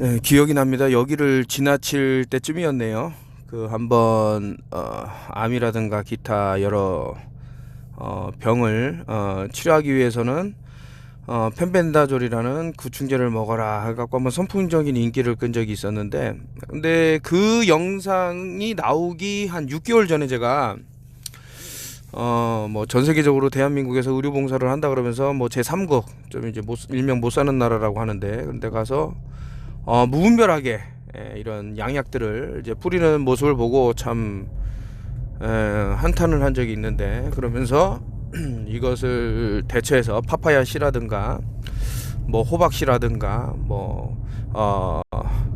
네, 기억이 납니다. 여기를 지나칠 때쯤이었네요. 그 한번 암이라든가 기타 여러 병을 치료하기 위해서는 펜벤다졸이라는 구충제를 먹어라 해갖고 한번 선풍적인 인기를 끈 적이 있었는데, 근데 그 영상이 나오기 한 6개월 전에 제가 뭐 전 세계적으로 대한민국에서 의료 봉사를 한다 그러면서 뭐 제3국 좀 이제 일명 못 사는 나라라고 하는데, 근데 가서 무분별하게 이런 양약들을 이제 뿌리는 모습을 보고 참 한탄을 한 적이 있는데, 그러면서 이것을 대체해서 파파야 씨라든가 뭐 호박 씨라든가 뭐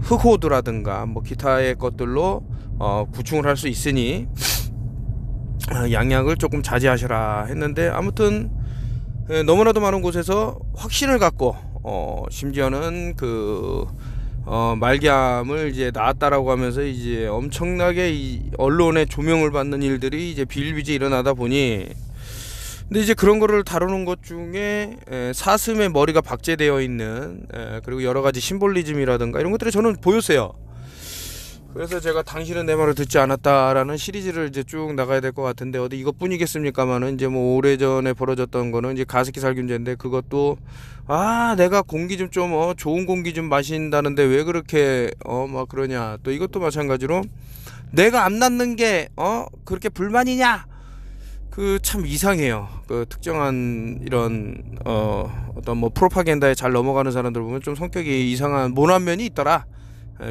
흑호두라든가 뭐 기타의 것들로 구충을 할 수 있으니 양약을 조금 자제하셔라 했는데, 아무튼 너무나도 많은 곳에서 확신을 갖고 심지어는 그 말기암을 이제 나았다라고 하면서 이제 엄청나게 이 언론의 조명을 받는 일들이 이제 비일비재 일어나다 보니, 근데 이제 그런 거를 다루는 것 중에 사슴의 머리가 박제되어 있는 그리고 여러 가지 심볼리즘이라든가 이런 것들이 저는 보였어요. 그래서 제가 당신은 내 말을 듣지 않았다라는 시리즈를 이제 쭉 나가야 될 것 같은데, 어디 이것뿐이겠습니까만은 이제 뭐 오래전에 벌어졌던 거는 이제 가습기 살균제인데, 그것도 내가 공기 좀 좋은 공기 좀 마신다는데 왜 그렇게 막 그러냐. 또 이것도 마찬가지로 내가 안 낳는 게 그렇게 불만이냐. 그 참 이상해요. 그 특정한 이런 어떤 뭐 프로파간다에 잘 넘어가는 사람들 보면 좀 성격이 이상한 모난 면이 있더라.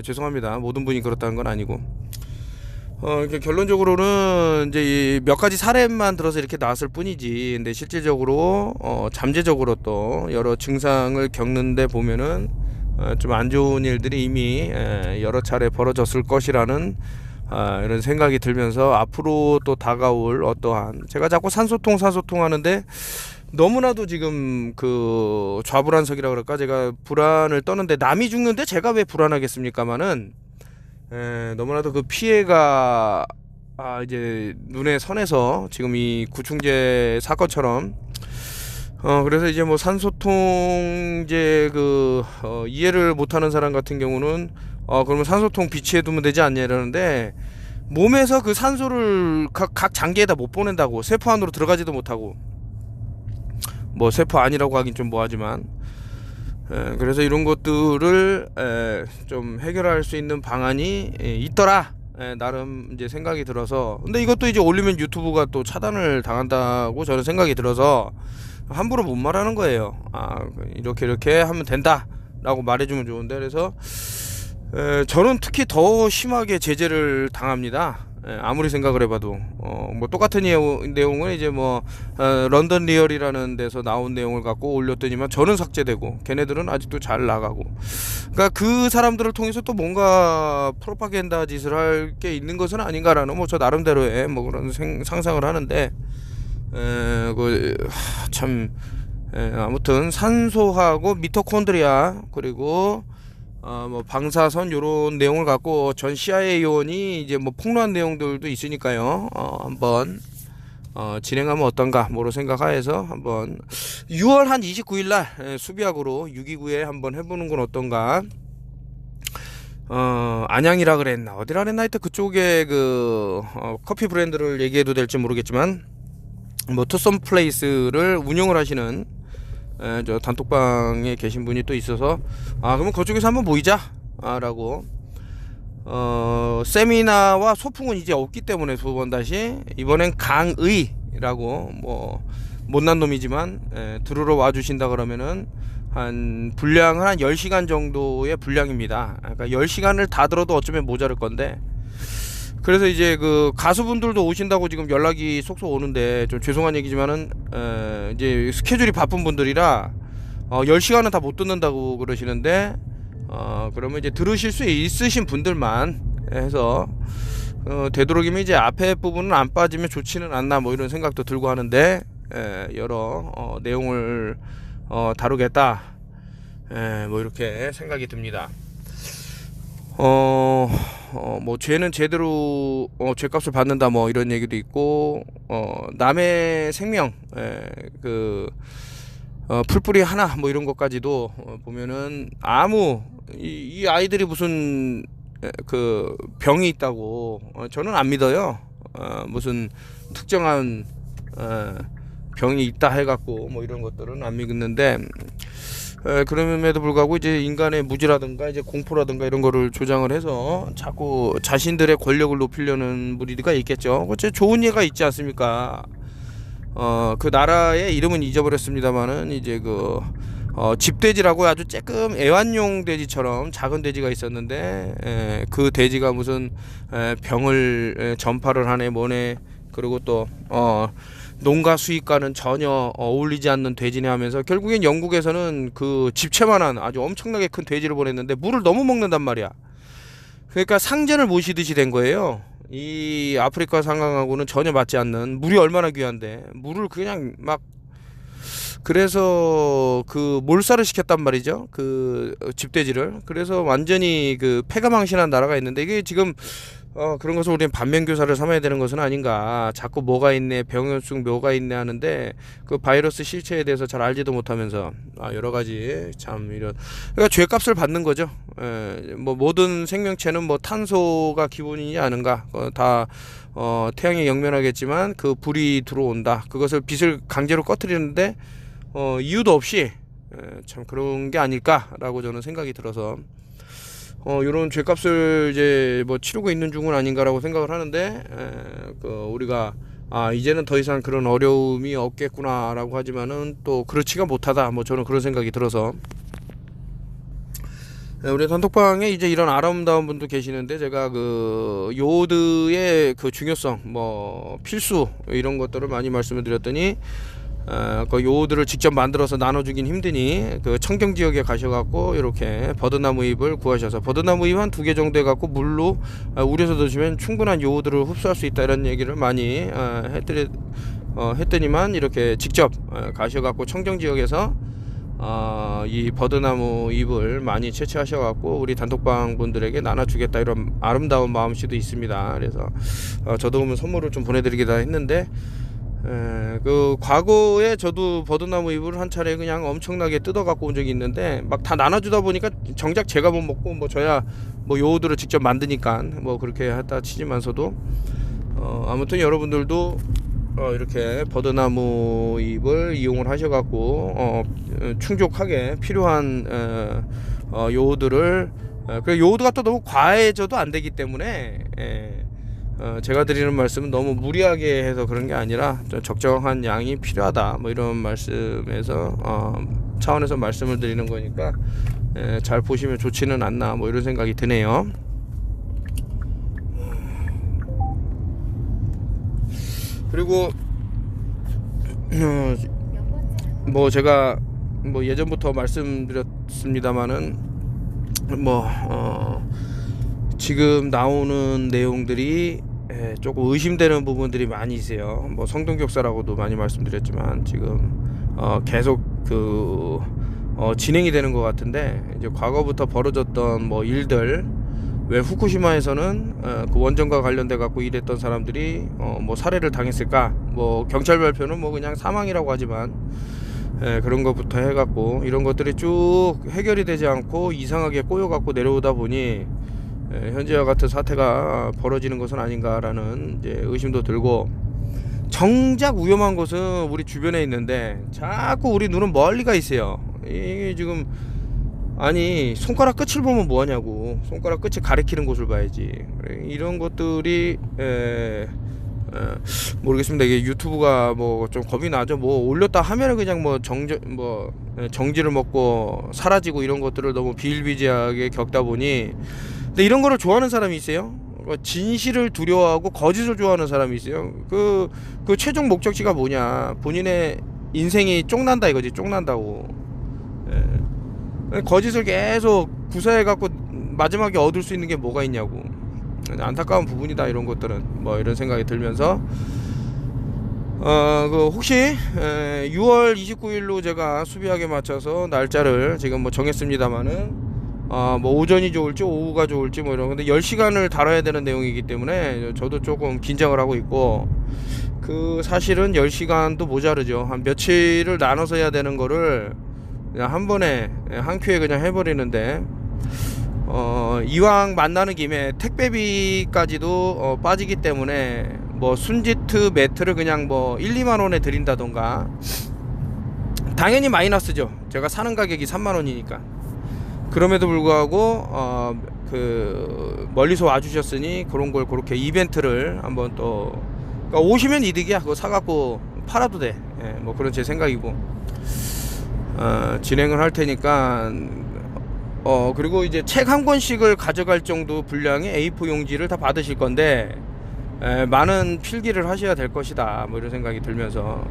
죄송합니다. 모든 분이 그렇다는 건 아니고, 결론적으로는 이제 몇 가지 사례만 들어서 이렇게 나왔을 뿐이지, 근데 실질적으로 잠재적으로 또 여러 증상을 겪는데 보면은 좀 안 좋은 일들이 이미 여러 차례 벌어졌을 것이라는 이런 생각이 들면서, 앞으로 또 다가올 어떠한, 제가 자꾸 산소통 하는데 너무나도 지금 그 좌불안석이라 그럴까, 제가 불안을 떠는데 남이 죽는데 제가 왜 불안하겠습니까마는, 너무나도 그 피해가 이제 눈에 선해서 지금 이 구충제 사건처럼 그래서 이제 뭐 산소통 이제 그 이해를 못하는 사람 같은 경우는 그러면 산소통 비치해 두면 되지 않냐 이러는데, 몸에서 그 산소를 각 장기에다 못 보낸다고, 세포 안으로 들어가지도 못하고, 뭐 세포 아니라고 하긴 좀 뭐하지만, 그래서 이런 것들을 좀 해결할 수 있는 방안이 있더라. 나름 이제 생각이 들어서, 근데 이것도 이제 올리면 유튜브가 또 차단을 당한다고 저는 생각이 들어서 함부로 못 말하는 거예요. 이렇게 하면 된다라고 말해주면 좋은데, 그래서 저는 특히 더 심하게 제재를 당합니다. 아무리 생각을 해봐도 뭐 똑같은 내용은 이제 뭐 런던 리얼이라는 데서 나온 내용을 갖고 올렸더니만 저는 삭제되고 걔네들은 아직도 잘 나가고, 그러니까 그 사람들을 통해서 또 뭔가 프로파간다 짓을 할 게 있는 것은 아닌가라는 뭐 저 나름대로의 뭐 그런 상상을 하는데, 참 아무튼 산소하고 미토콘드리아 그리고 뭐 방사선 요런 내용을 갖고 전 CIA 요원이 이제 뭐 폭로한 내용들도 있으니까요. 한번 진행하면 어떤가 뭐로 생각하여서 한번 6월 한 29일 날 수비학으로 629에 한번 해보는 건 어떤가. 안양이라 그랬나 어디라 그랬나 하여튼 그쪽에 그 커피 브랜드를 얘기해도 될지 모르겠지만, 뭐 투썸 플레이스를 운영을 하시는 저 단톡방에 계신 분이 또 있어서, 그러면 그쪽에서 한번 모이자 라고, 세미나와 소풍은 이제 없기 때문에 두 번 다시 이번엔 강의라고, 뭐 못난 놈이지만 들으러 와주신다 그러면은 한 분량은 한 10시간 정도의 분량입니다. 그러니까 10시간을 다 들어도 어쩌면 모자랄 건데, 그래서 이제 그 가수분들도 오신다고 지금 연락이 속속 오는데, 좀 죄송한 얘기지만은 이제 스케줄이 바쁜 분들이라 10시간은 다 못 듣는다고 그러시는데, 그러면 이제 들으실 수 있으신 분들만 해서 되도록이면 이제 앞에 부분은 안 빠지면 좋지는 않나 뭐 이런 생각도 들고 하는데, 여러 내용을 다루겠다 뭐 이렇게 생각이 듭니다. 뭐 죄는 제대로 죄값을 받는다 뭐 이런 얘기도 있고, 남의 생명 풀뿌리 하나 뭐 이런 것까지도 보면은 아무 이 아이들이 무슨 그 병이 있다고 저는 안 믿어요. 무슨 특정한 병이 있다 해갖고 뭐 이런 것들은 안 믿는데, 그럼에도 불구하고 이제 인간의 무지라든가 이제 공포라든가 이런 거를 조장을 해서 자꾸 자신들의 권력을 높이려는 무리가 있겠죠. 어째 좋은 예가 있지 않습니까? 그 나라의 이름은 잊어버렸습니다만은 이제 집돼지라고 아주 조금 애완용 돼지처럼 작은 돼지가 있었는데, 그 돼지가 무슨 병을 전파를 하네 뭐네, 그리고 또 농가 수익과는 전혀 어울리지 않는 돼지네 하면서 결국엔 영국에서는 그 집채만한 아주 엄청나게 큰 돼지를 보냈는데 물을 너무 먹는단 말이야. 그러니까 상전을 모시듯이 된 거예요. 이 아프리카 상황하고는 전혀 맞지 않는, 물이 얼마나 귀한데 물을 그냥 막, 그래서 그 몰살을 시켰단 말이죠, 그 집돼지를. 그래서 완전히 그 패가망신한 나라가 있는데, 이게 지금 그런 것을 우리는 반면교사를 삼아야 되는 것은 아닌가. 자꾸 뭐가 있네, 병원성 뭐가 있네 하는데 그 바이러스 실체에 대해서 잘 알지도 못하면서 여러 가지 참 이런, 그러니까 죄값을 받는 거죠. 뭐 모든 생명체는 뭐 탄소가 기본이지 않은가. 다 태양에 영면하겠지만 그 불이 들어온다. 그것을 빛을 강제로 꺼뜨리는데 이유도 없이 참 그런 게 아닐까라고 저는 생각이 들어서 이런 죄값을 이제 뭐 치르고 있는 중은 아닌가라고 생각을 하는데, 우리가 이제는 더 이상 그런 어려움이 없겠구나라고 하지만은 또 그렇지가 못하다, 뭐 저는 그런 생각이 들어서, 우리 단톡방에 이제 이런 아름다운 분도 계시는데, 제가 그 요오드의 그 중요성, 뭐 필수 이런 것들을 많이 말씀을 드렸더니, 그 요오드를 직접 만들어서 나눠주긴 힘드니 그 청정 지역에 가셔갖고 이렇게 버드나무 잎을 구하셔서 버드나무 잎 한 2개 정도 해갖고 물로 우려서 드시면 충분한 요오드를 흡수할 수 있다, 이런 얘기를 많이 했더니만 이렇게 직접 가셔갖고 청정 지역에서 이 버드나무 잎을 많이 채취하셔갖고 우리 단톡방 분들에게 나눠주겠다, 이런 아름다운 마음씨도 있습니다. 그래서 저도 오면 선물을 좀 보내드리기다 했는데, 그 과거에 저도 버드나무 잎을 한 차례 그냥 엄청나게 뜯어 갖고 온 적이 있는데, 막 다 나눠주다 보니까 정작 제가 못 먹고, 뭐 저야 뭐 요오드를 직접 만드니까 뭐 그렇게 했다 치지만서도, 아무튼 여러분들도 이렇게 버드나무 잎을 이용을 하셔 갖고 충족하게 필요한 요오드를, 그 요오드가 또 너무 과해져도 안 되기 때문에, 제가 드리는 말씀은 너무 무리하게 해서 그런 게 아니라 적정한 양이 필요하다, 뭐 이런 말씀에서 차원에서 말씀을 드리는 거니까 잘 보시면 좋지는 않나, 뭐 이런 생각이 드네요. 그리고 뭐 제가 뭐 예전부터 말씀드렸습니다마는 지금 나오는 내용들이 조금 의심되는 부분들이 많이 있어요. 뭐 성동격사라고도 많이 말씀드렸지만 지금 계속 진행이 되는 것 같은데, 이제 과거부터 벌어졌던 뭐 일들, 왜 후쿠시마에서는 그 원전과 관련돼 갖고 일했던 사람들이 뭐 살해를 당했을까, 뭐 경찰 발표는 뭐 그냥 사망이라고 하지만 그런 것부터 해갖고 이런 것들이 쭉 해결이 되지 않고 이상하게 꼬여갖고 내려오다 보니 현재와 같은 사태가 벌어지는 것은 아닌가라는 이제 의심도 들고, 정작 위험한 곳은 우리 주변에 있는데 자꾸 우리 눈은 멀리가 있어요. 이게 지금, 아니 손가락 끝을 보면 뭐하냐고, 손가락 끝을 가리키는 곳을 봐야지. 이런 것들이 모르겠습니다. 이게 유튜브가 뭐 좀 겁이 나죠. 뭐 올렸다 하면은 그냥 뭐 정지를 먹고 사라지고, 이런 것들을 너무 비일비재하게 겪다 보니. 근데 이런 거를 좋아하는 사람이 있어요. 진실을 두려워하고 거짓을 좋아하는 사람이 있어요. 그 최종 목적지가 뭐냐, 본인의 인생이 쪽난다 이거지, 쪽난다고. 거짓을 계속 구사해 갖고 마지막에 얻을 수 있는 게 뭐가 있냐고. 안타까운 부분이다, 이런 것들은. 뭐 이런 생각이 들면서 혹시 6월 29일로 제가 수비하게 맞춰서 날짜를 지금 뭐 정했습니다만은, 뭐 오전이 좋을지 오후가 좋을지 뭐 이런, 근데 10시간을 다뤄야 되는 내용이기 때문에 저도 조금 긴장을 하고 있고, 그 사실은 10시간도 모자르죠. 한 며칠을 나눠서 해야 되는 거를 그냥 한 번에 한 큐에 그냥 해버리는데, 이왕 만나는 김에 택배비까지도 빠지기 때문에 뭐 순지트 매트를 그냥 뭐 1, 2만 원에 드린다던가, 당연히 마이너스죠. 제가 사는 가격이 3만 원이니까. 그럼에도 불구하고 그 멀리서 와주셨으니 그런 걸 그렇게 이벤트를 한번 또, 그러니까 오시면 이득이야. 그거 사갖고 팔아도 돼. 예, 뭐 그런 제 생각이고, 진행을 할 테니까. 그리고 이제 책 한 권씩을 가져갈 정도 분량의 A4 용지를 다 받으실 건데, 많은 필기를 하셔야 될 것이다, 뭐 이런 생각이 들면서,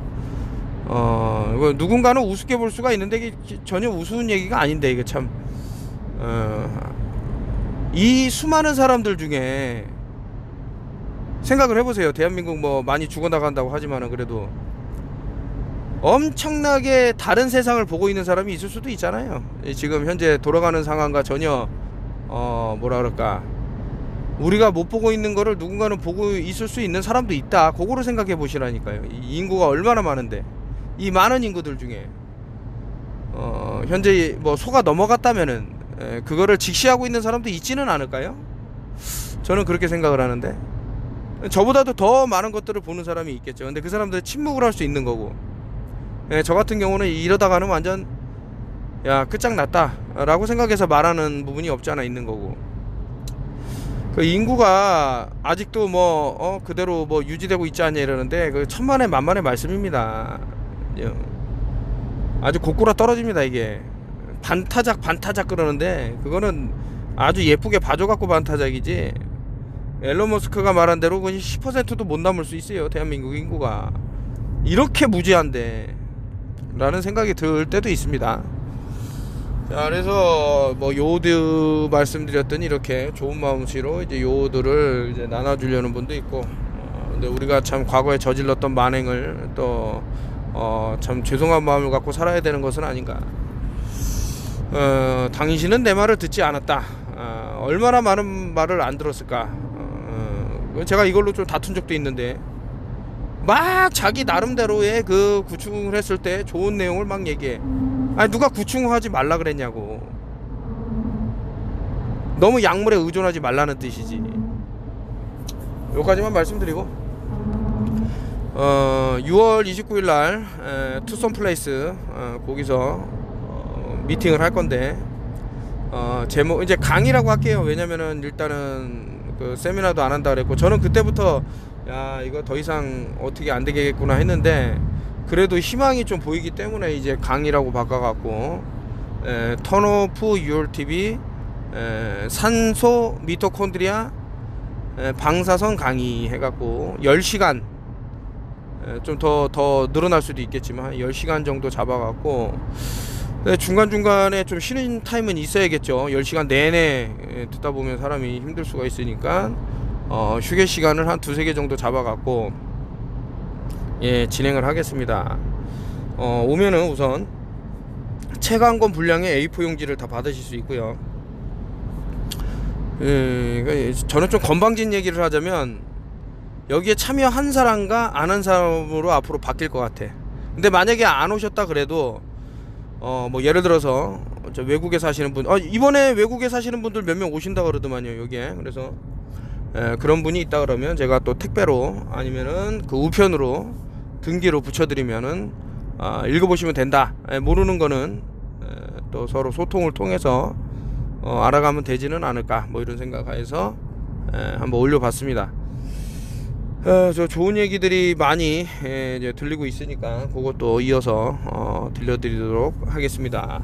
누군가는 우습게 볼 수가 있는데 이게 전혀 우스운 얘기가 아닌데, 이게 참, 이 수많은 사람들 중에 생각을 해보세요. 대한민국 뭐 많이 죽어나간다고 하지만은 그래도 엄청나게 다른 세상을 보고 있는 사람이 있을 수도 있잖아요. 지금 현재 돌아가는 상황과 전혀 뭐라 그럴까, 우리가 못 보고 있는 거를 누군가는 보고 있을 수 있는 사람도 있다. 그거를 생각해 보시라니까요. 이 인구가 얼마나 많은데, 이 많은 인구들 중에 현재 뭐 소가 넘어갔다면은 그거를 직시하고 있는 사람도 있지는 않을까요? 저는 그렇게 생각을 하는데, 저보다도 더 많은 것들을 보는 사람이 있겠죠. 근데 그 사람들 침묵을 할 수 있는 거고, 저 같은 경우는 이러다가는 완전 야 끝장났다 라고 생각해서 말하는 부분이 없지 않아 있는 거고, 그 인구가 아직도 뭐 그대로 뭐 유지되고 있지 않냐 이러는데, 그 천만의 만만의 말씀입니다. 아주 고꾸라 떨어집니다. 이게 반타작 그러는데, 그거는 아주 예쁘게 봐줘갖고 반타작이지, 앨런 머스크가 말한 대로 10%도 못 남을 수 있어요. 대한민국 인구가 이렇게 무지한데 라는 생각이 들 때도 있습니다. 자, 그래서 뭐 요오드 말씀드렸더니 이렇게 좋은 마음씨로 이제 요오드를 이제 나눠주려는 분도 있고, 근데 우리가 참 과거에 저질렀던 만행을 또 참 죄송한 마음을 갖고 살아야 되는 것은 아닌가. 당신은 내 말을 듣지 않았다. 얼마나 많은 말을 안 들었을까. 제가 이걸로 좀 다툰 적도 있는데, 막 자기 나름대로의 그 구충을 했을 때 좋은 내용을 막 얘기해. 아니, 누가 구충하지 말라 그랬냐고. 너무 약물에 의존하지 말라는 뜻이지. 여기까지만 말씀드리고, 6월 29일 날 투썸 플레이스 거기서 미팅을 할 건데, 제목 이제 강의라고 할게요. 왜냐면은 일단은 그 세미나도 안 한다 그랬고, 저는 그때부터 야 이거 더 이상 어떻게 안 되겠구나 했는데, 그래도 희망이 좀 보이기 때문에 이제 강의라고 바꿔갖고, Turn off your TV, 산소 미토콘드리아 방사선 강의 해갖고 10시간, 좀 더 늘어날 수도 있겠지만 10시간 정도 잡아갖고, 중간중간에 좀 쉬는 타임은 있어야겠죠. 10시간 내내 듣다 보면 사람이 힘들 수가 있으니까 휴게 시간을 한 2-3개 정도 잡아갖고 진행을 하겠습니다. 오면은 우선 책 한 권 분량의 A4 용지를 다 받으실 수 있고요. 저는 좀 건방진 얘기를 하자면, 여기에 참여한 사람과 안 한 사람으로 앞으로 바뀔 것 같아. 근데 만약에 안 오셨다 그래도 뭐 예를 들어서 저 외국에 사시는 분, 이번에 외국에 사시는 분들 몇 명 오신다 그러더만요 여기에. 그래서 그런 분이 있다 그러면 제가 또 택배로 아니면은 그 우편으로 등기로 붙여드리면은 읽어보시면 된다. 모르는 거는 또 서로 소통을 통해서 알아가면 되지는 않을까, 뭐 이런 생각해서 한번 올려봤습니다. 저 좋은 얘기들이 많이 이제 들리고 있으니까 그것도 이어서 들려드리도록 하겠습니다.